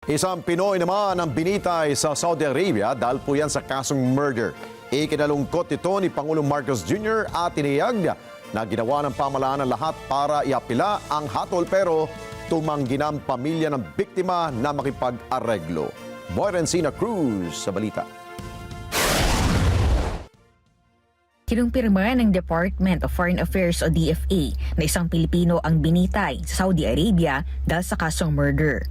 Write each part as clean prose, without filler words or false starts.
Isang Pinoy naman ang binitay sa Saudi Arabia dahil po yan sa kasong murder. Ikinalungkot ito ni Pangulong Marcos Jr. at tiniyag na ginawa ng pamahalaan ang lahat para iapila ang hatol pero tumanggi ng pamilya ng biktima na makipag-areglo. Boyrencina Cruz sa balita. Kinumpirma ng Department of Foreign Affairs o DFA na isang Pilipino ang binitay sa Saudi Arabia dahil sa kasong murder.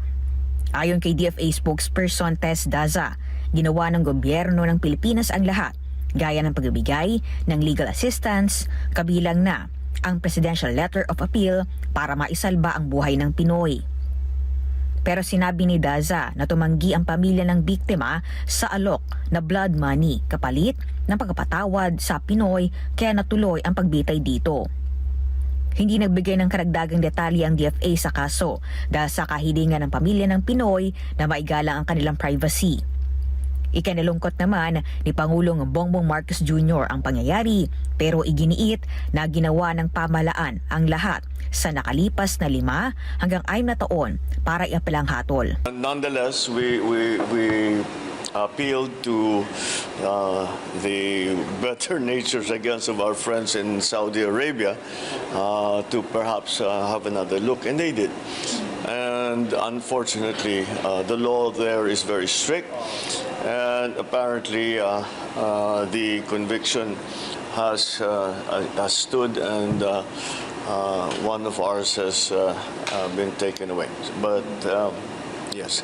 Ayon kay DFA spokesperson Tess Daza, ginawa ng gobyerno ng Pilipinas ang lahat, gaya ng pagbibigay ng legal assistance, kabilang na ang Presidential Letter of Appeal para maisalba ang buhay ng Pinoy. Pero sinabi ni Daza na tumanggi ang pamilya ng biktima sa alok na blood money kapalit ng pagpapatawad sa Pinoy kaya natuloy ang pagbitay dito. Hindi nagbigay ng karagdagang detalye ang DFA sa kaso dahil sa kahilingan ng pamilya ng Pinoy na maigalang ang kanilang privacy. Ikinalungkot naman ni Pangulong Bongbong Marcos Jr. ang pangyayari pero iginiit na ginawa ng pamahalaan ang lahat sa nakalipas na 5 hanggang 6 na taon para iapilang hatol. Nonetheless, we appealed to the better natures, I guess, of our friends in Saudi Arabia to perhaps have another look, and they did. And unfortunately, the law there is very strict, and apparently the conviction has stood, and one of ours has been taken away. But yes,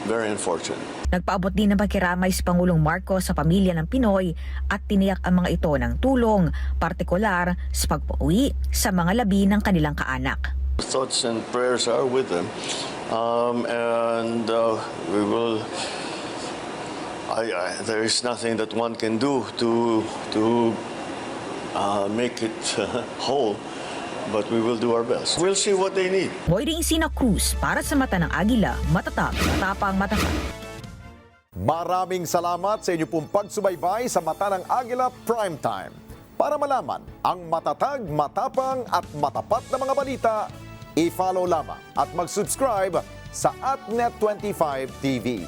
very unfortunate. Nagpaabot din ng pagkiramay si Pangulong Marcos sa pamilya ng Pinoy at tiniyak ang mga ito ng tulong, partikular sa pagpauwi sa mga labi ng kanilang kaanak. Thoughts and prayers are with them, and we will. There is nothing that one can do to make it whole, but we will do our best. We'll see what they need. Boyrencina Cruz para sa Mata ng Agila, matatag, matapang, matatag. Maraming salamat sa inyo pong pagsubaybay sa Mata ng Agila Primetime. Para malaman ang matatag, matapang at matapat na mga balita, i-follow lamang at mag-subscribe sa AtNet25 TV.